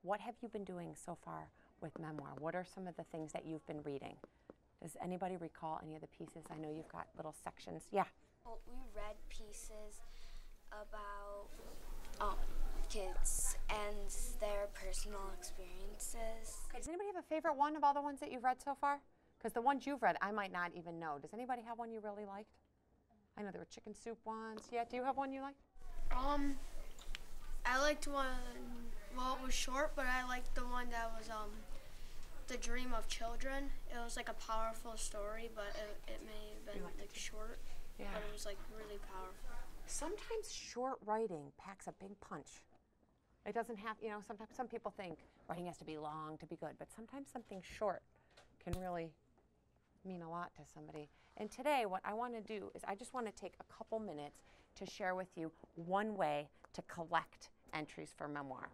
what have you been doing so far with memoir? What are some of the things that you've been reading? Does anybody recall any of the pieces? I know you've got little sections. Yeah. Well, we read pieces about kids and their personal experiences. Okay, does anybody have a favorite one of all the ones that you've read so far? Because the ones you've read, I might not even know. Does anybody have one you really liked? I know there were chicken soup ones. Yeah, do you have one you liked? I liked one, well, it was short, but I liked the one that was The Dream of Children. It was like a powerful story, but it may have been like short, Yeah. but it was like really powerful. Sometimes short writing packs a big punch. It doesn't have, you know, sometimes some people think writing has to be long to be good, but sometimes something short can really mean a lot to somebody. And today what I want to do is I just want to take a couple minutes to share with you one way to collect entries for memoir.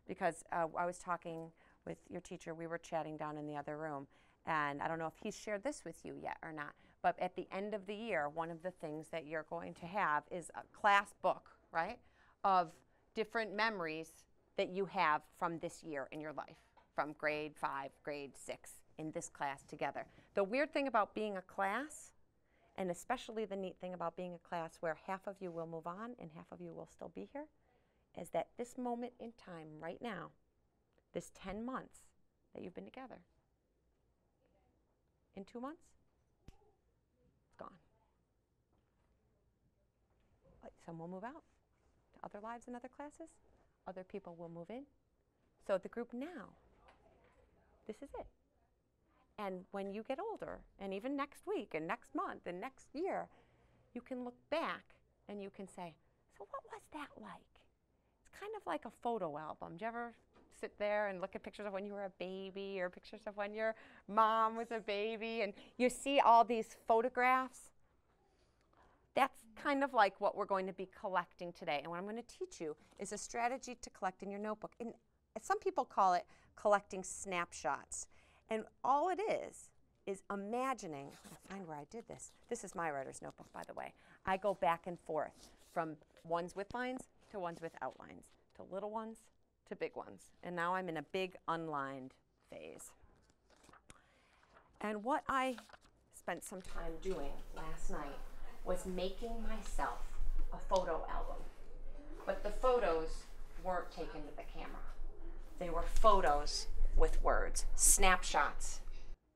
Because I was talking with your teacher, we were chatting down in the other room, and I don't know if he's shared this with you yet or not, but at the end of the year, one of the things that you're going to have is a class book, right, of different memories that you have from this year in your life, from grade 5, grade 6, in this class together. The weird thing about being a class, and especially the neat thing about being a class where half of you will move on and half of you will still be here, is that this moment in time right now, this 10 months that you've been together, in 2 months, it's gone. Some will move out to other lives and other classes. Other people will move in. So the group now, this is it. And when you get older, and even next week and next month and next year, you can look back and you can say, so what was that like? It's kind of like a photo album. Do you ever sit there and look at pictures of when you were a baby or pictures of when your mom was a baby and you see all these photographs? That's kind of like what we're going to be collecting today. And what I'm going to teach you is a strategy to collect in your notebook. And some people call it collecting snapshots. And all it is imagining, I'll find where I did this. This is my writer's notebook, by the way. I go back and forth from ones with lines to ones with outlines, to little ones to big ones. And now I'm in a big unlined phase. And what I spent some time doing last night was making myself a photo album. But the photos weren't taken with the camera. They were photos with words, snapshots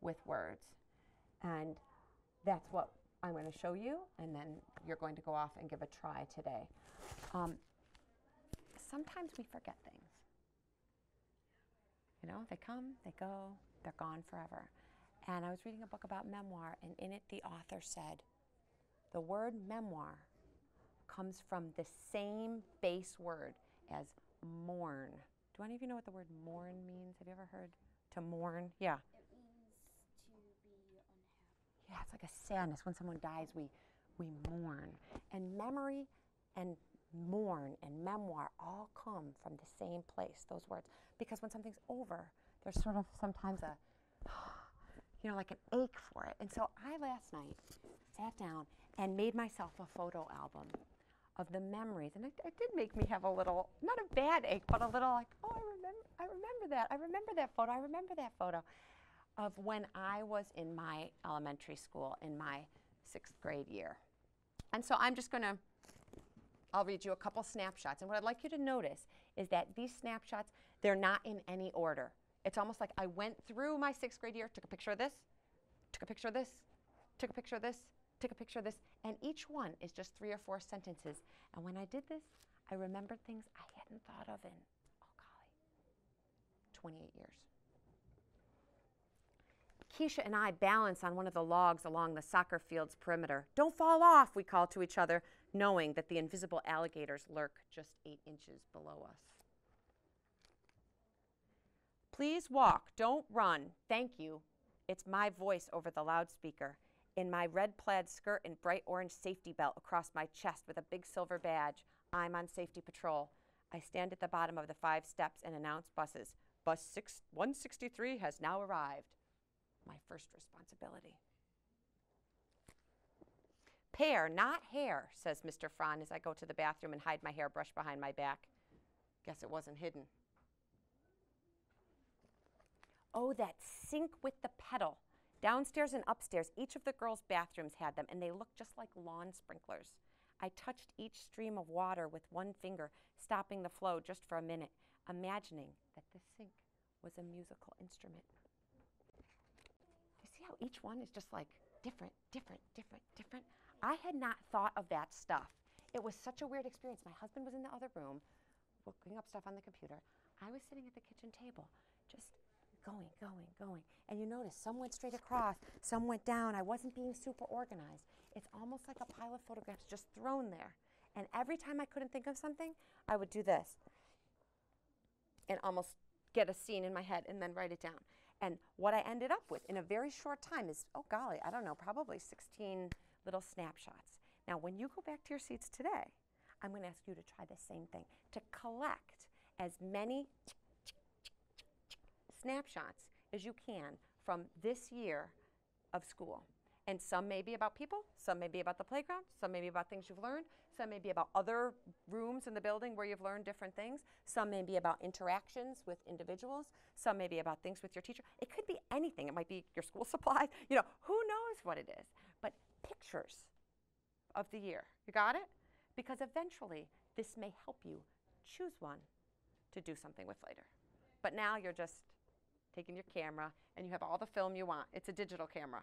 with words. And that's what I'm going to show you, and then you're going to go off and give a try today. Sometimes we forget things. You know, they come, they go, they're gone forever. And I was reading a book about memoir, and in it the author said, the word memoir comes from the same base word as mourn. Do any of you know what the word mourn means? Have you ever heard to mourn? Yeah. It means to be unhappy. Yeah, it's like a sadness. When someone dies, we mourn. And memory and mourn and memoir all come from the same place, those words. Because when something's over, there's sort of sometimes a, you know, like an ache for it. And so I last night sat down and made myself a photo album of the memories. And it did make me have a little, not a bad ache, but a little like, oh, I remember that. I remember that photo. I remember that photo of when I was in my elementary school in my 6th grade year. And so I'm just going to, I'll read you a couple snapshots. And what I'd like you to notice is that these snapshots, they're not in any order. It's almost like I went through my 6th grade year, took a picture of this, took a picture of this, took a picture of this, took a picture of this, and each one is just 3 or 4 sentences. And when I did this, I remembered things I hadn't thought of in, oh golly, 28 years. Keisha and I balance on one of the logs along the soccer field's perimeter. Don't fall off, we call to each other, knowing that the invisible alligators lurk just 8 inches below us. Please walk, don't run, thank you. It's my voice over the loudspeaker. In my red plaid skirt and bright orange safety belt across my chest with a big silver badge, I'm on safety patrol. I stand at the bottom of the 5 steps and announce buses. Bus 163 has now arrived. My first responsibility. Pear, not hair, says Mr. Fran as I go to the bathroom and hide my hairbrush behind my back. Guess it wasn't hidden. Oh, that sink with the pedal. Downstairs and upstairs, each of the girls' bathrooms had them, and they looked just like lawn sprinklers. I touched each stream of water with one finger, stopping the flow just for a minute, imagining that the sink was a musical instrument. You see how each one is just like different, different, different, different? I had not thought of that stuff. It was such a weird experience. My husband was in the other room, looking up stuff on the computer. I was sitting at the kitchen table, just going, going, going. And you notice some went straight across, some went down. I wasn't being super organized. It's almost like a pile of photographs just thrown there. And every time I couldn't think of something, I would do this and almost get a scene in my head and then write it down. And what I ended up with in a very short time is, oh golly, I don't know, probably 16 little snapshots. Now, when you go back to your seats today, I'm going to ask you to try the same thing, to collect as many snapshots as you can from this year of school. And some may be about people, some may be about the playground, some may be about things you've learned, some may be about other rooms in the building where you've learned different things, some may be about interactions with individuals, some may be about things with your teacher. It could be anything. It might be your school supplies. You know, who knows what it is? But pictures of the year. You got it? Because eventually this may help you choose one to do something with later. But now you're just taking your camera and you have all the film you want. It's a digital camera.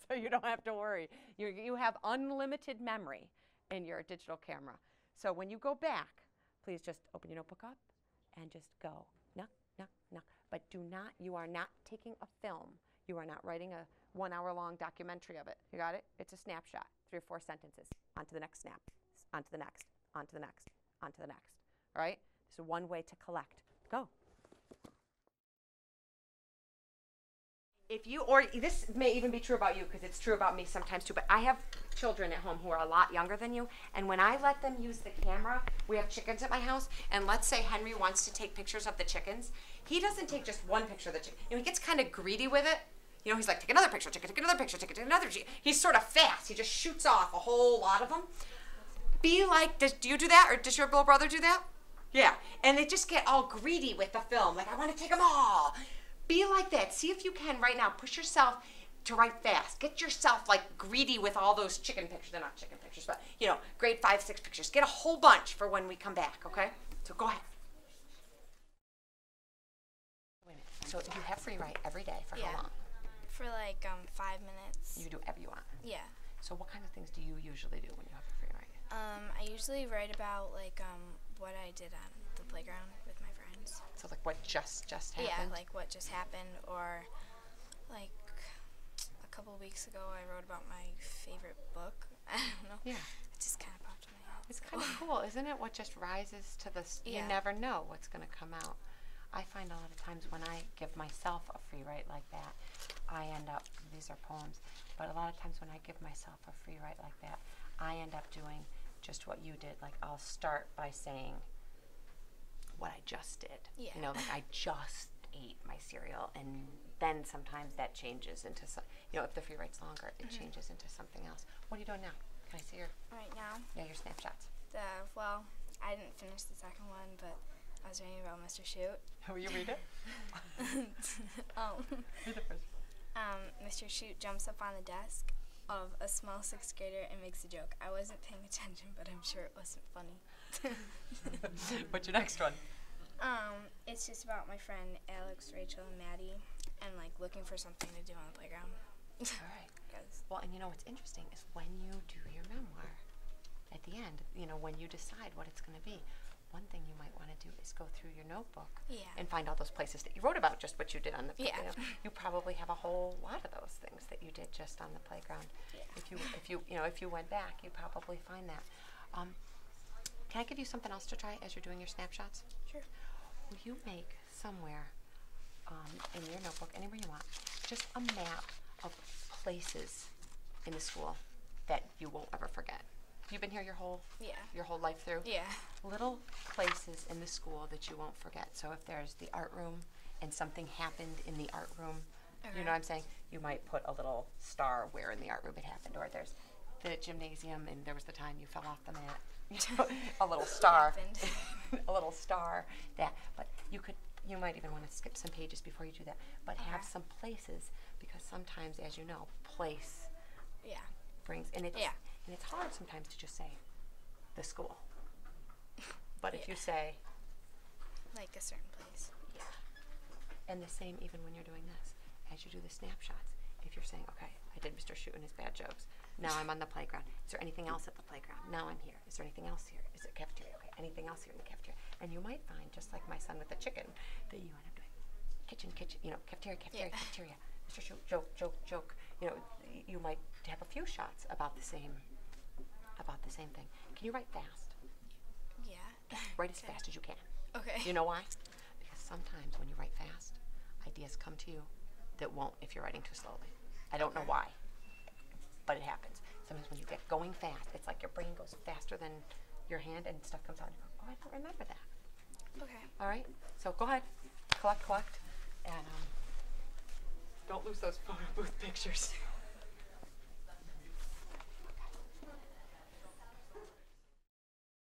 So you don't have to worry. You have unlimited memory in your digital camera. So when you go back, please just open your notebook up and just go. Knock, knock, knock. But do not, you are not taking a film. You are not writing a 1 hour long documentary of it. You got it? It's a snapshot, 3 or 4 sentences. On to the next snap, on to the next, on to the next, on to the next. All right? So one way to collect. Go. If you, or this may even be true about you because it's true about me sometimes too, but I have children at home who are a lot younger than you, and when I let them use the camera, we have chickens at my house, and let's say Henry wants to take pictures of the chickens. He doesn't take just one picture of the chicken. You know, he gets kind of greedy with it. You know, he's like, take another picture, take another picture, take another picture. He's sort of fast. He just shoots off a whole lot of them. Be like, do you do that, or does your little brother do that? Yeah, and they just get all greedy with the film, like, I want to take them all. Be like that. See if you can right now. Push yourself to write fast. Get yourself like greedy with all those chicken pictures. They're not chicken pictures, but you know, grade 5, 6 pictures. Get a whole bunch for when we come back, okay? So go ahead. Wait a minute. So you have free write every day for how long? For like 5 minutes. You do whatever you want. Yeah. So what kind of things do you usually do when you have a free write? I usually write about like what I did on the playground with my friends. So like what just happened? Yeah, like what just happened, or like a couple of weeks ago I wrote about my favorite book. I don't know. Yeah. It just kind of popped in my head. It's kind of cool, isn't it? What just rises to the, you never know what's going to come out. I find a lot of times when I give myself a free write like that, I end up, these are poems, but a lot of times when I give myself a free write like that, I end up doing just what you did. Like I'll start by saying what I just did. Yeah. You know, like I just ate my cereal, and then sometimes that changes into, you know, if the free write's longer, it changes into something else. What are you doing now? Can I see your? Right now? Yeah, your snapshots. Well, I didn't finish the second one, but I was reading about Mr. Shoot. Will you read it? Read it first. Mr. Shoot jumps up on the desk of a small 6th grader and makes a joke. I wasn't paying attention, but I'm sure it wasn't funny. What's your next one? It's just about my friend Alex, Rachel, and Maddie, and like looking for something to do on the playground. All right. Well, and you know what's interesting is when you do your memoir, at the end, you know, when you decide what it's going to be, one thing you might want to do is go through your notebook and find all those places that you wrote about, just what you did on the playground. You know, you probably have a whole lot of those things that you did just on the playground. Yeah. If you went back, you probably find that. Can I give you something else to try as you're doing your snapshots? Sure. Will you make somewhere in your notebook, anywhere you want, just a map of places in the school that you won't ever forget? You've been here your whole life through? Yeah. Little places in the school that you won't forget. So if there's the art room and something happened in the art room, you know what I'm saying? You might put a little star where in the art room it happened. Or there's the gymnasium and there was the time you fell off the mat. You know, a little star. A little star. But you could you might even want to skip some pages before you do that, but have some places, because sometimes, as you know, place brings, and it's hard sometimes to just say the school. But if you say, like a certain place. And the same even when you're doing this, as you do the snapshots, if you're saying, okay, I did Mr. Shooting his bad jokes. Now I'm on the playground. Is there anything else at the playground? Now I'm here. Is there anything else here? Is there cafeteria? Okay, anything else here in the cafeteria? And you might find, just like my son with the chicken, that you end up doing kitchen, you know, cafeteria, cafeteria. Mr. Shoot, joke, joke, joke. You know, you might have a few shots about the same thing. Can you write fast? Yeah. Write as fast as you can. Okay. You know why? Because sometimes when you write fast, ideas come to you that won't if you're writing too slowly. I don't know why, but it happens. Sometimes when you get going fast, it's like your brain goes faster than your hand and stuff comes out. And you go, oh, I don't remember that. Okay. All right? So go ahead, collect, and don't lose those photo booth pictures.